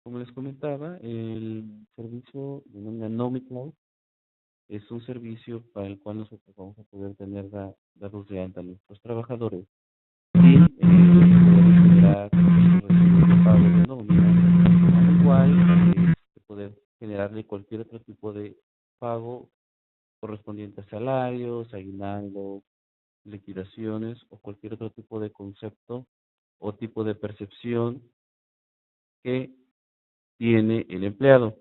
Como les comentaba, el servicio de nómina NomiCloud es un servicio para el cual nosotros vamos a poder tener dados de alta a nuestros trabajadores y poder generar recibos de pago de nómina, al igual poder generarle cualquier otro tipo de pago correspondiente a salarios, aguinaldos, liquidaciones o cualquier otro tipo de concepto o tipo de percepción que tiene el empleado.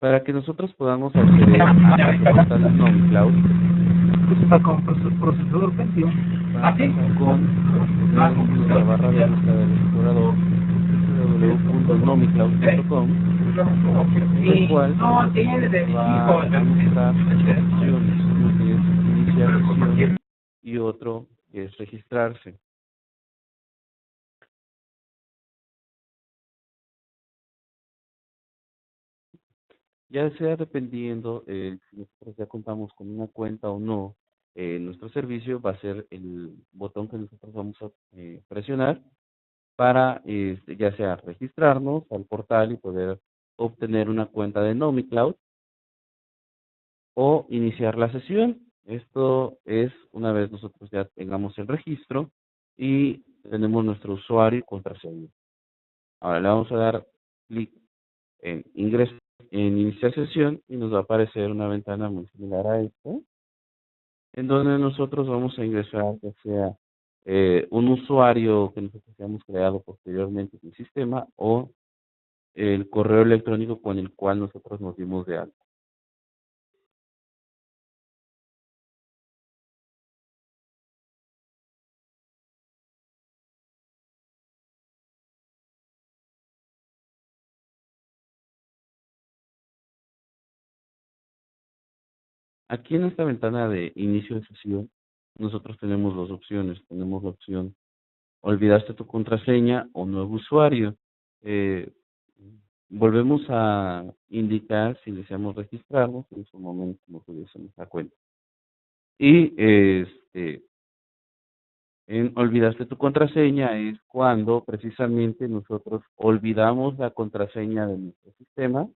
Para que nosotros podamos acceder a nuestro portal NomiCloud, Está con procesador pensión. basta con nuestra barra de búsqueda del explorador www.nomicloud.com, el cual va a mostrar dos opciones, uno que es iniciar sesión y otro que es registrarse. Ya sea dependiendo si nosotros ya contamos con una cuenta o no, nuestro servicio va a ser el botón que nosotros vamos a presionar para ya sea registrarnos al portal y poder obtener una cuenta de NomiCloud o iniciar la sesión. Esto es una vez nosotros ya tengamos el registro y tenemos nuestro usuario y contraseña. Ahora le vamos a dar clic en ingreso, en iniciar sesión y nos va a aparecer una ventana muy similar a esta, en donde nosotros vamos a ingresar ya sea un usuario que nosotros hayamos creado posteriormente en el sistema o el correo electrónico con el cual nosotros nos dimos de alta. Aquí en esta ventana de inicio de sesión, nosotros tenemos dos opciones. Tenemos la opción olvidaste tu contraseña o nuevo usuario. Eh, Volvemos a indicar si deseamos registrarnos, en su momento no tuviésemos la cuenta. Y en olvidaste tu contraseña es cuando precisamente nosotros olvidamos la contraseña de nuestro sistema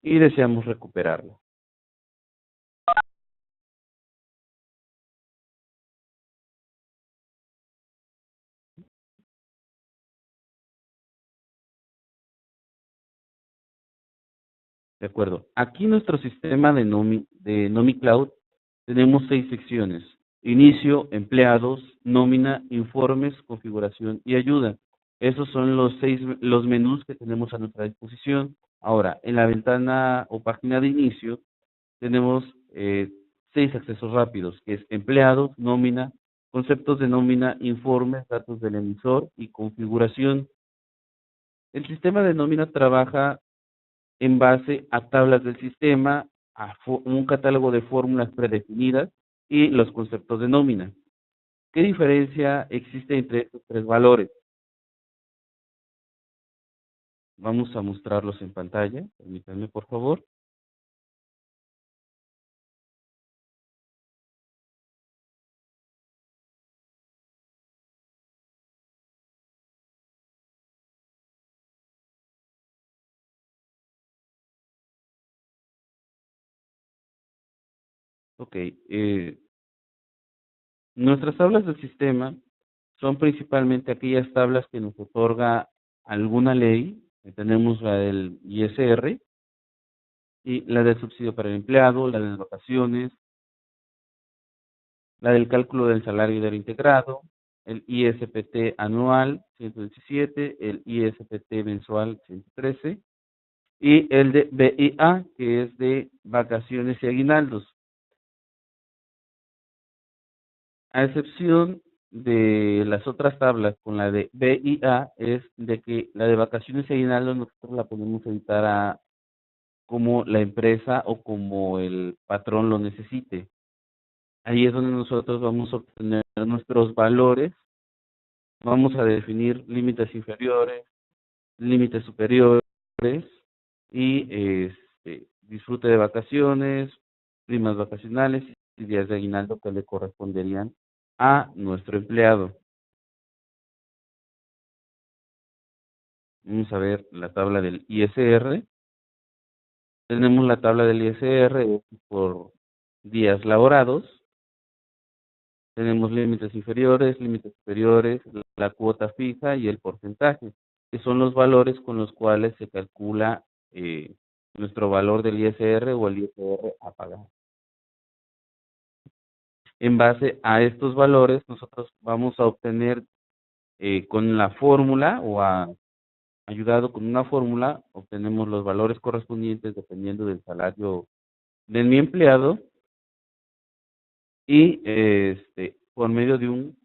y deseamos recuperarla. De acuerdo. Aquí en nuestro sistema de NomiCloud tenemos 6 secciones. Inicio, empleados, nómina, informes, configuración y ayuda. Esos son los menús que tenemos a nuestra disposición. Ahora, en la ventana o página de inicio tenemos 6 accesos rápidos, que es empleados, nómina, conceptos de nómina, informes, datos del emisor y configuración. El sistema de nómina trabaja en base a tablas del sistema, a un catálogo de fórmulas predefinidas y los conceptos de nómina. ¿Qué diferencia existe entre estos tres valores? Vamos a mostrarlos en pantalla. Permítanme, por favor. Ok. Nuestras tablas del sistema son principalmente aquellas tablas que nos otorga alguna ley. Tenemos la del ISR y la del subsidio para el empleado, la de las vacaciones, la del cálculo del salario del integrado, el ISPT anual 117, el ISPT mensual 113 y el de BIA, que es de vacaciones y aguinaldos. A excepción de las otras tablas con la de BIA, es de que la de vacaciones y aguinaldos nosotros la podemos editar a como la empresa o como el patrón lo necesite. Ahí es donde nosotros vamos a obtener nuestros valores. Vamos a definir límites inferiores, límites superiores y disfrute de vacaciones, primas vacacionales y días de aguinaldo que le corresponderían a nuestro empleado. Vamos a ver la tabla del ISR. Tenemos la tabla del ISR por días laborados. Tenemos límites inferiores, límites superiores, la cuota fija y el porcentaje, que son los valores con los cuales se calcula nuestro valor del ISR o el ISR a pagar. En base a estos valores, nosotros vamos a obtener con la fórmula ayudado con una fórmula, obtenemos los valores correspondientes dependiendo del salario de mi empleado y por medio de un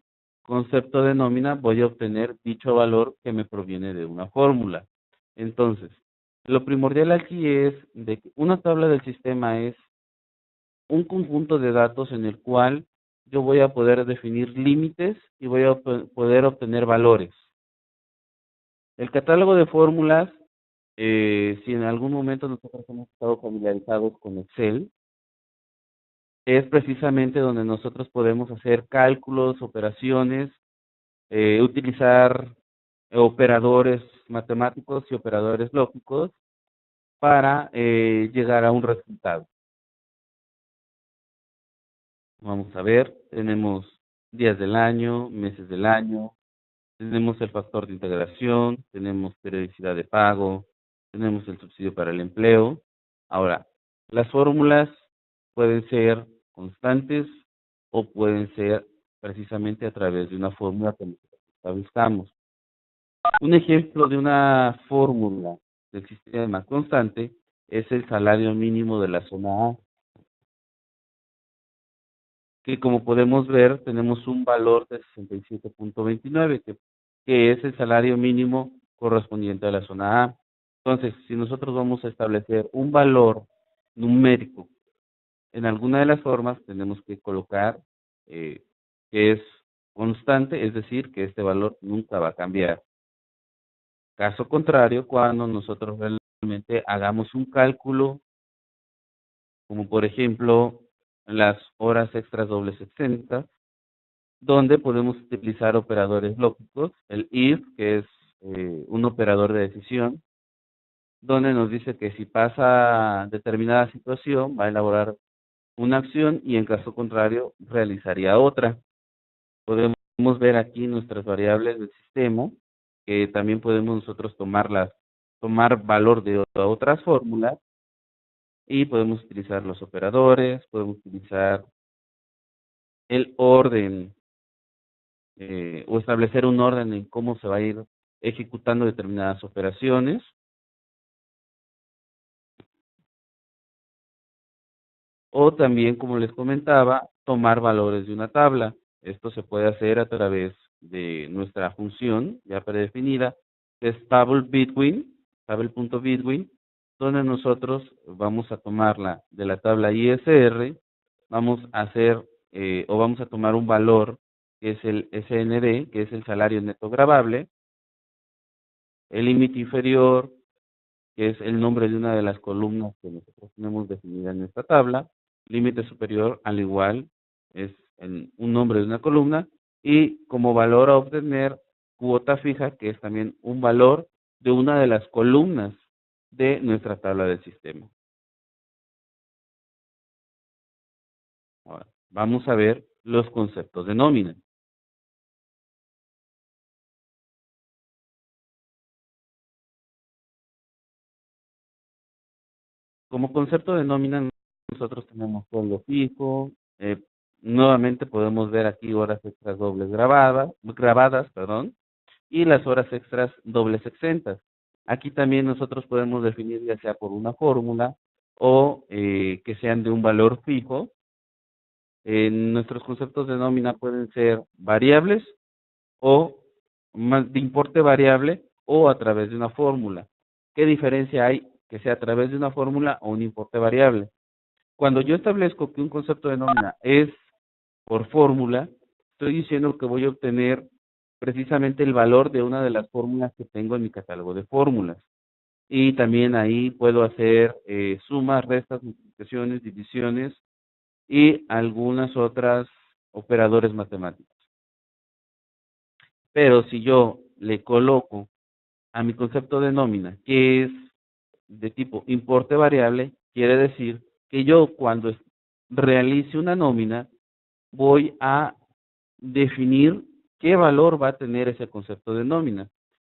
concepto de nómina voy a obtener dicho valor que me proviene de una fórmula. Entonces, lo primordial aquí es de que una tabla del sistema es un conjunto de datos en el cual yo voy a poder definir límites y voy a poder obtener valores. El catálogo de fórmulas, si en algún momento nosotros hemos estado familiarizados con Excel, es precisamente donde nosotros podemos hacer cálculos, operaciones, utilizar operadores matemáticos y operadores lógicos para llegar a un resultado. Vamos a ver, tenemos días del año, meses del año, tenemos el factor de integración, tenemos periodicidad de pago, tenemos el subsidio para el empleo. Ahora, las fórmulas pueden ser constantes o pueden ser precisamente a través de una fórmula que nosotros establezcamos. Un ejemplo de una fórmula del sistema constante es el salario mínimo de la zona A, que como podemos ver tenemos un valor de 67.29, que es el salario mínimo correspondiente a la zona A. Entonces, si nosotros vamos a establecer un valor numérico en alguna de las formas, tenemos que colocar que es constante, es decir, que este valor nunca va a cambiar. Caso contrario, cuando nosotros realmente hagamos un cálculo, como por ejemplo las horas extras dobles exentas, donde podemos utilizar operadores lógicos, el if, que es un operador de decisión, donde nos dice que si pasa determinada situación, va a elaborar una acción y en caso contrario realizaría otra. Podemos ver aquí nuestras variables del sistema, que también podemos nosotros tomar valor de otras fórmulas y podemos utilizar los operadores, podemos utilizar el orden o establecer un orden en cómo se va a ir ejecutando determinadas operaciones. O también, como les comentaba, tomar valores de una tabla. Esto se puede hacer a través de nuestra función ya predefinida, que es table.between, donde nosotros vamos a tomarla de la tabla ISR, vamos a hacer o vamos a tomar un valor que es el SND, que es el salario neto gravable, el límite inferior, que es el nombre de una de las columnas que nosotros tenemos definida en esta tabla, límite superior al igual es un nombre de una columna, y como valor a obtener cuota fija, que es también un valor de una de las columnas de nuestra tabla del sistema. Ahora, vamos a ver los conceptos de nómina. Como concepto de nómina, nosotros tenemos sueldo fijo, nuevamente podemos ver aquí horas extras dobles grabadas, y las horas extras dobles exentas. Aquí también nosotros podemos definir ya sea por una fórmula o que sean de un valor fijo. Nuestros conceptos de nómina pueden ser variables o más de importe variable o a través de una fórmula. ¿Qué diferencia hay que sea a través de una fórmula o un importe variable? Cuando yo establezco que un concepto de nómina es por fórmula, estoy diciendo que voy a obtener precisamente el valor de una de las fórmulas que tengo en mi catálogo de fórmulas. Y también ahí puedo hacer sumas, restas, multiplicaciones, divisiones y algunas otras operadores matemáticos. Pero si yo le coloco a mi concepto de nómina, que es de tipo importe variable, quiere decir que yo cuando realice una nómina voy a definir qué valor va a tener ese concepto de nómina.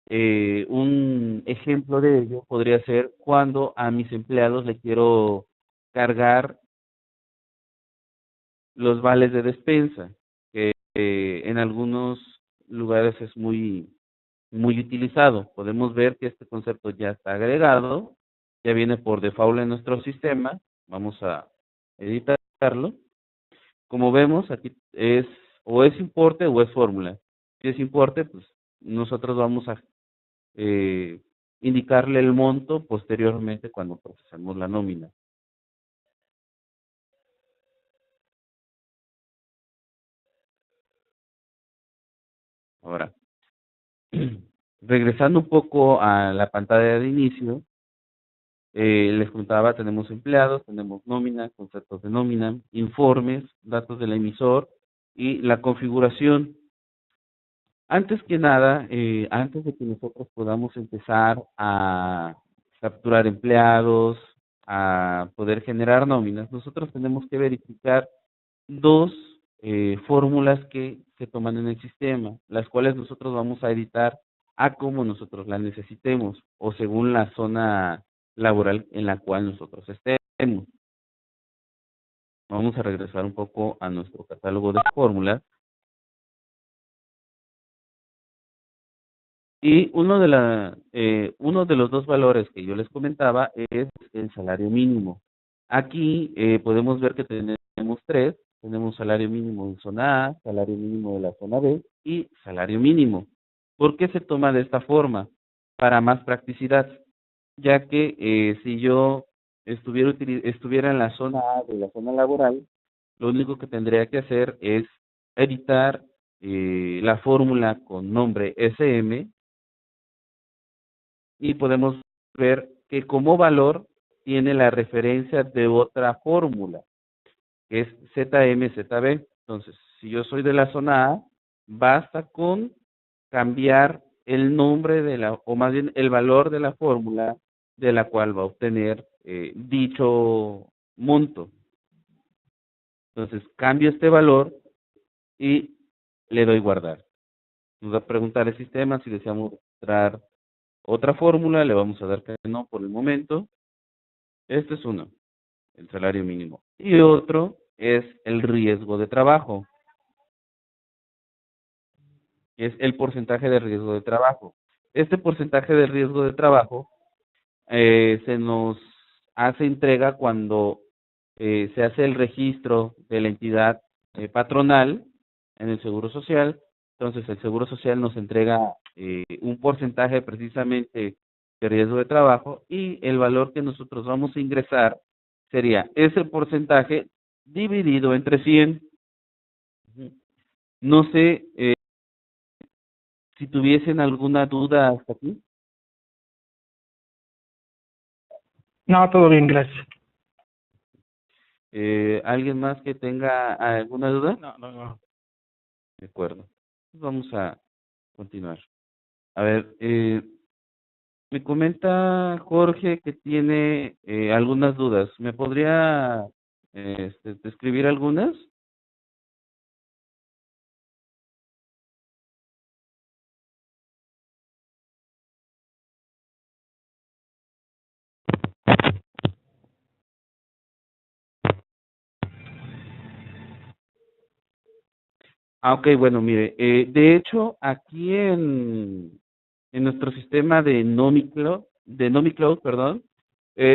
Un ejemplo de ello podría ser cuando a mis empleados le quiero cargar los vales de despensa, que en algunos lugares es muy utilizado. Podemos ver que este concepto ya está agregado, ya viene por default en nuestro sistema. Vamos a editarlo. Como vemos, aquí es o es importe o es fórmula. Si es importe, pues nosotros vamos a indicarle el monto posteriormente cuando procesemos la nómina. Ahora, regresando un poco a la pantalla de inicio, les contaba, tenemos empleados, tenemos nómina, conceptos de nómina, informes, datos del emisor y la configuración. Antes que nada, antes de que nosotros podamos empezar a capturar empleados, a poder generar nóminas, nosotros tenemos que verificar dos fórmulas que se toman en el sistema, las cuales nosotros vamos a editar a como nosotros las necesitemos o según la zona laboral en la cual nosotros estemos. Vamos a regresar un poco a nuestro catálogo de fórmulas. Y uno de los dos valores que yo les comentaba es el salario mínimo. Aquí podemos ver que tenemos tres. Tenemos salario mínimo en zona A, salario mínimo de la zona B y salario mínimo. ¿Por qué se toma de esta forma? Para más practicidad, ya que si yo estuviera en la zona A de la zona laboral, lo único que tendría que hacer es editar la fórmula con nombre SM y podemos ver que como valor tiene la referencia de otra fórmula, que es ZMZB. Entonces, si yo soy de la zona A, basta con cambiar el nombre o más bien el valor de la fórmula de la cual va a obtener dicho monto. Entonces, cambio este valor y le doy guardar. Nos va a preguntar el sistema si deseamos mostrar otra fórmula, le vamos a dar que no por el momento. Este es uno, el salario mínimo. Y otro es el riesgo de trabajo, que es el porcentaje de riesgo de trabajo. Este porcentaje de riesgo de trabajo se nos hace entrega cuando se hace el registro de la entidad patronal en el Seguro Social. Entonces el Seguro Social nos entrega un porcentaje precisamente de riesgo de trabajo y el valor que nosotros vamos a ingresar sería ese porcentaje dividido entre 100. No sé si tuviesen alguna duda hasta aquí. No, todo bien, gracias. ¿Alguien más que tenga alguna duda? No. De acuerdo. Vamos a continuar. A ver, me comenta Jorge que tiene algunas dudas. ¿Me podría describir algunas? Ok, bueno, mire, de hecho, aquí en nuestro sistema de NomiCloud, perdón,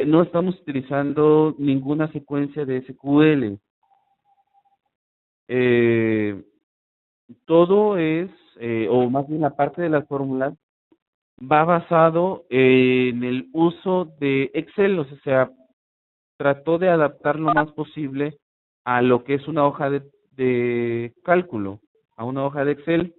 no estamos utilizando ninguna secuencia de SQL. Todo es, o más bien la parte de las fórmulas, va basado en el uso de Excel, o sea, trató de adaptar lo más posible a lo que es una hoja de cálculo, a una hoja de Excel.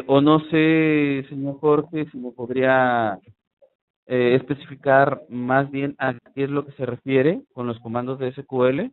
O no sé, señor Jorge, si me podría especificar más bien a qué es lo que se refiere con los comandos de SQL.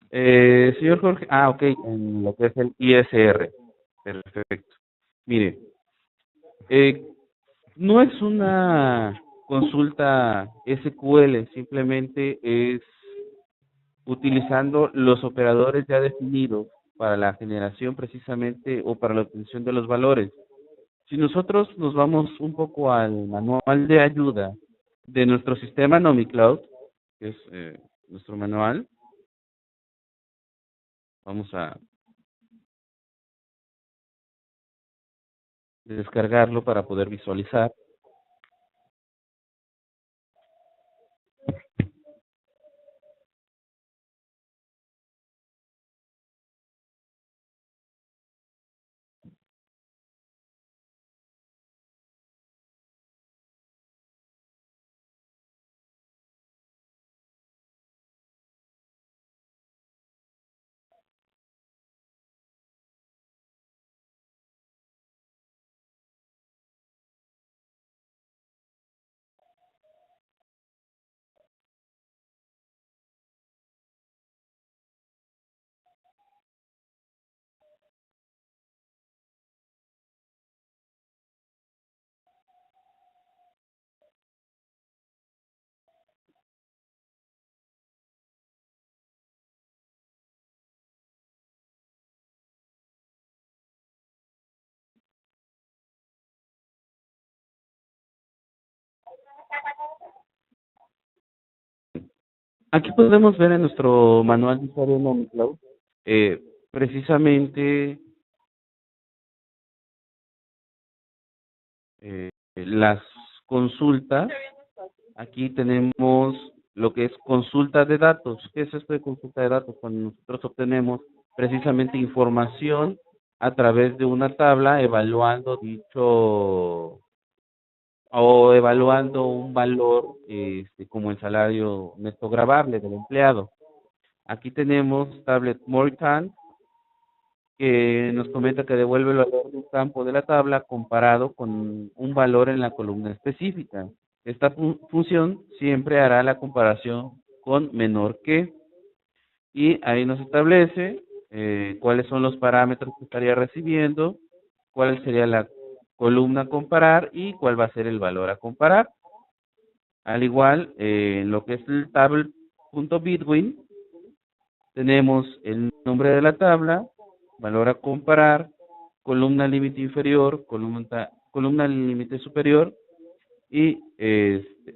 Señor Jorge, ok, en lo que es el ISR. Perfecto. Mire, eh, no es una consulta SQL, simplemente es utilizando los operadores ya definidos para la generación precisamente o para la obtención de los valores. Si nosotros nos vamos un poco al manual de ayuda de nuestro sistema NomiCloud, que es nuestro manual, vamos a descargarlo para poder visualizar. Aquí podemos ver en nuestro manual de usuario NomiCloud precisamente las consultas. Aquí tenemos lo que es consulta de datos. ¿Qué es esto de consulta de datos? Cuando nosotros obtenemos precisamente información a través de una tabla evaluando dicho o evaluando un valor como el salario neto gravable del empleado. Aquí tenemos Tablet Morgan, que nos comenta que devuelve el valor de un campo de la tabla comparado con un valor en la columna específica. Esta función siempre hará la comparación con menor que, y ahí nos establece cuáles son los parámetros que estaría recibiendo, cuál sería la columna a comparar y cuál va a ser el valor a comparar. Al igual, en lo que es el table.bitwin, tenemos el nombre de la tabla, valor a comparar, columna límite inferior, columna límite superior y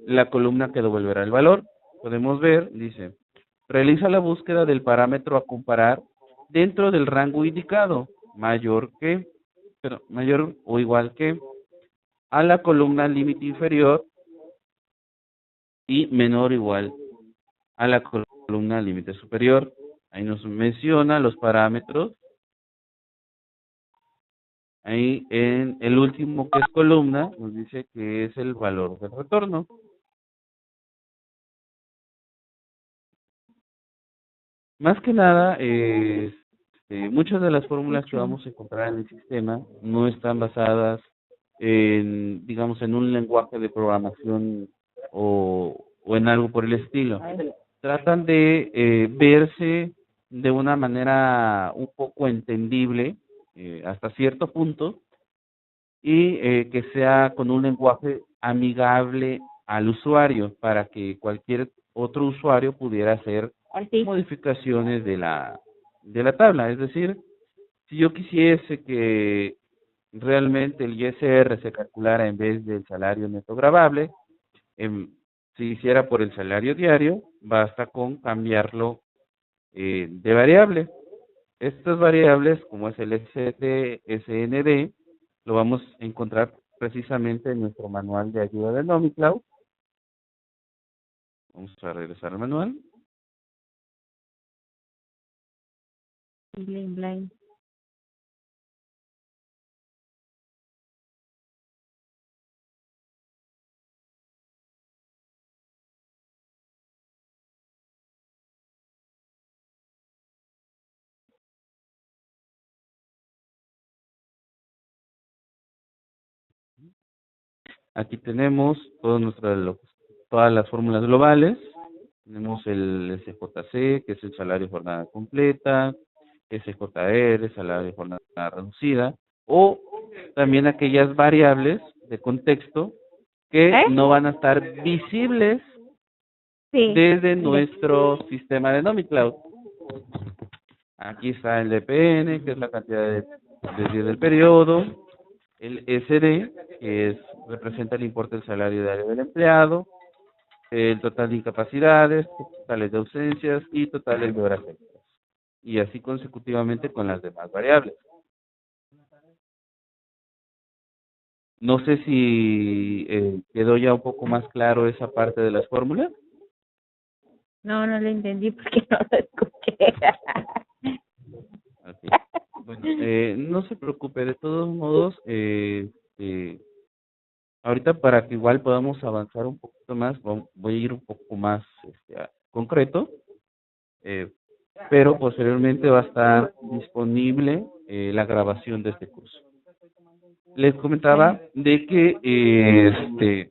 la columna que devolverá el valor. Podemos ver, dice, realiza la búsqueda del parámetro a comparar dentro del rango indicado, mayor o igual que, a la columna límite inferior y menor o igual a la columna límite superior. Ahí nos menciona los parámetros. Ahí en el último que es columna, nos dice que es el valor del retorno. Más que nada, muchas de las fórmulas que vamos a encontrar en el sistema no están basadas en, digamos, en un lenguaje de programación o en algo por el estilo. Tratan de verse de una manera un poco entendible hasta cierto punto y que sea con un lenguaje amigable al usuario para que cualquier otro usuario pudiera hacer modificaciones de la tabla. Es decir, si yo quisiese que realmente el ISR se calculara en vez del salario neto gravable, si hiciera por el salario diario, basta con cambiarlo de variable. Estas variables, como es el ST, SND, lo vamos a encontrar precisamente en nuestro manual de ayuda de NomiCloud. Vamos a regresar al manual. Aquí tenemos todas las fórmulas globales. Tenemos el SJC, que es el salario de jornada completa, SJR, salario de jornada reducida, o también aquellas variables de contexto que no van a estar visibles desde nuestro sistema de NomiCloud. Aquí está el DPN, que es la cantidad de días del periodo, el SD, que representa el importe del salario diario del empleado, el total de incapacidades, totales de ausencias y totales de horas extras. Y así consecutivamente con las demás variables. No sé si quedó ya un poco más claro esa parte de las fórmulas. No, no lo entendí porque no lo escuché. Okay. Bueno, no se preocupe, de todos modos, ahorita para que igual podamos avanzar un poquito más, voy a ir un poco más concreto, pero posteriormente va a estar disponible la grabación de este curso. Les comentaba de que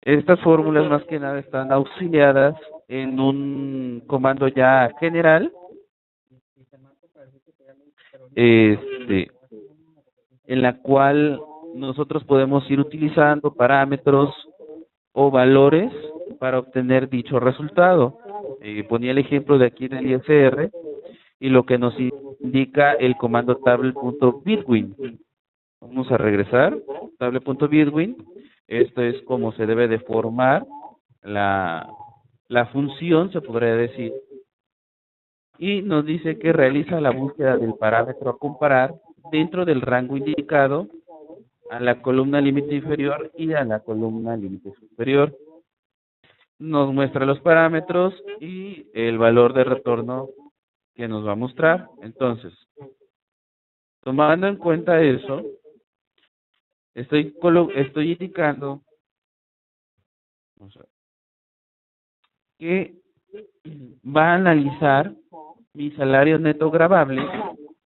estas fórmulas más que nada están auxiliadas en un comando ya general, en la cual nosotros podemos ir utilizando parámetros o valores para obtener dicho resultado. Ponía el ejemplo de aquí del ISR y lo que nos indica el comando table.bitwin. Vamos a regresar, table.bitwin. Esto es como se debe de formar la función, se podría decir. Y nos dice que realiza la búsqueda del parámetro a comparar dentro del rango indicado a la columna límite inferior y a la columna límite superior. Nos muestra los parámetros y el valor de retorno que nos va a mostrar. Entonces, tomando en cuenta eso, estoy indicando que va a analizar mi salario neto gravable,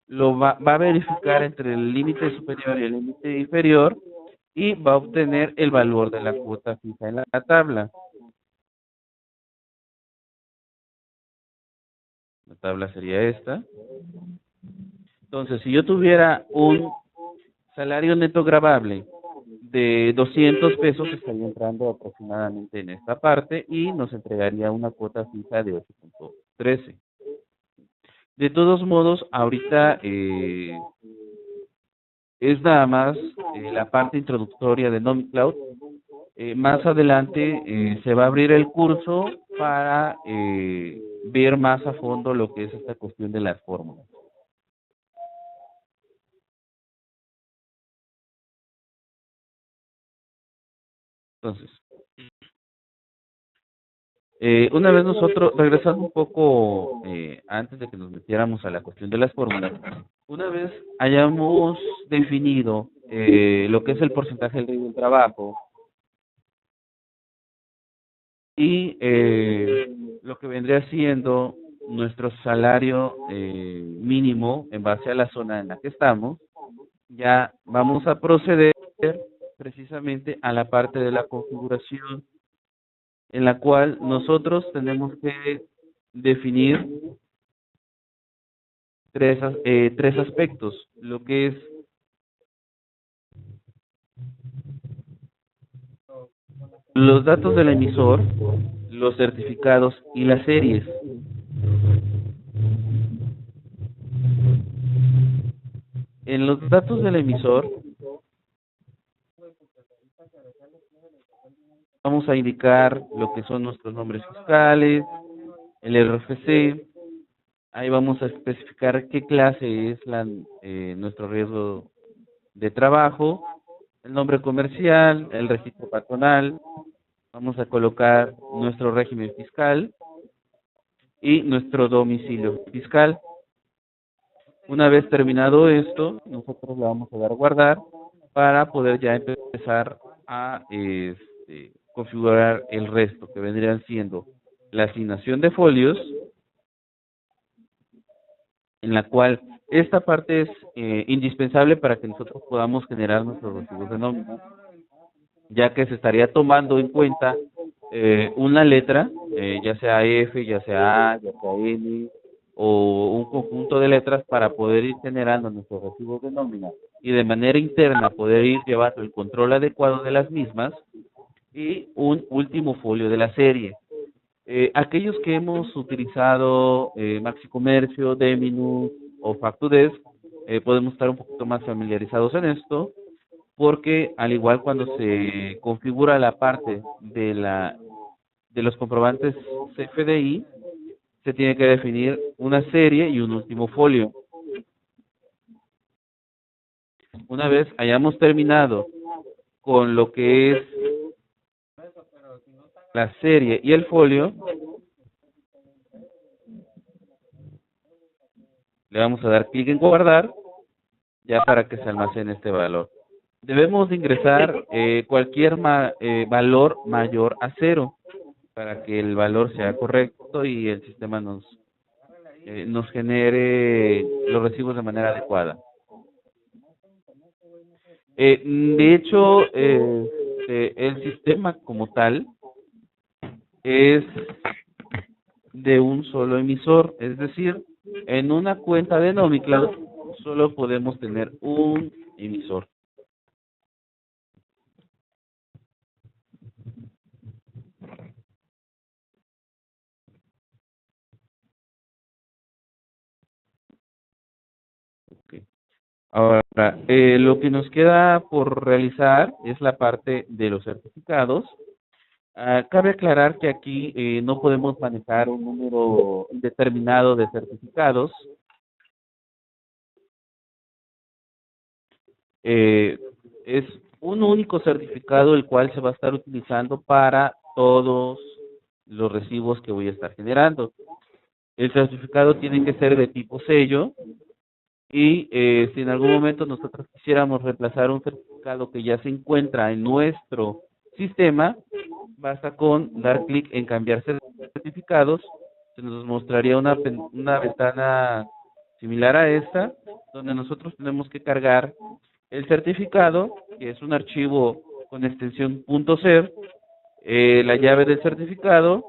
lo va a verificar entre el límite superior y el límite inferior y va a obtener el valor de la cuota fija en la tabla. La tabla sería esta. Entonces, si yo tuviera un salario neto gravable de 200 pesos, estaría entrando aproximadamente en esta parte y nos entregaría una cuota fija de 8.13. De todos modos, ahorita es nada más la parte introductoria de NomiCloud. Más adelante se va a abrir el curso para ver más a fondo lo que es esta cuestión de las fórmulas. Entonces, una vez nosotros, regresando un poco antes de que nos metiéramos a la cuestión de las fórmulas, una vez hayamos definido lo que es el porcentaje del riesgo del trabajo y lo que vendría siendo nuestro salario mínimo en base a la zona en la que estamos, ya vamos a proceder precisamente a la parte de la configuración, en la cual nosotros tenemos que definir tres aspectos, lo que es los datos del emisor, los certificados y las series. En los datos del emisor vamos a indicar lo que son nuestros nombres fiscales, el RFC, ahí vamos a especificar qué clase es nuestro riesgo de trabajo, el nombre comercial, el registro patronal, vamos a colocar nuestro régimen fiscal y nuestro domicilio fiscal. Una vez terminado esto, nosotros le vamos a dar a guardar para poder ya empezar a configurar el resto, que vendrían siendo la asignación de folios, en la cual esta parte es indispensable para que nosotros podamos generar nuestros recibos de nómina, ya que se estaría tomando en cuenta una letra, ya sea F, ya sea A, ya sea N, o un conjunto de letras para poder ir generando nuestros recibos de nómina y de manera interna poder ir llevando el control adecuado de las mismas y un último folio de la serie. Aquellos que hemos utilizado Maxi Comercio, Deminus o Factudesk, podemos estar un poquito más familiarizados en esto, porque al igual cuando se configura la parte de los comprobantes CFDI, se tiene que definir una serie y un último folio. Una vez hayamos terminado con lo que es la serie y el folio, le vamos a dar clic en guardar, ya para que se almacene este valor. Debemos de ingresar cualquier valor mayor a 0 para que el valor sea correcto y el sistema nos genere los recibos de manera adecuada. De hecho, el sistema como tal es de un solo emisor, es decir, en una cuenta de NomiCloud solo podemos tener un emisor. Okay. Ahora, lo que nos queda por realizar es la parte de los certificados. Cabe aclarar que aquí no podemos manejar un número determinado de certificados. Es un único certificado el cual se va a estar utilizando para todos los recibos que voy a estar generando. El certificado tiene que ser de tipo sello y si en algún momento nosotros quisiéramos reemplazar un certificado que ya se encuentra en nuestro sistema, basta con dar clic en cambiar certificados, se nos mostraría una ventana similar a esta, donde nosotros tenemos que cargar el certificado, que es un archivo con extensión .ser, la llave del certificado,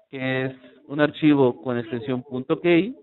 que es un archivo con extensión .key,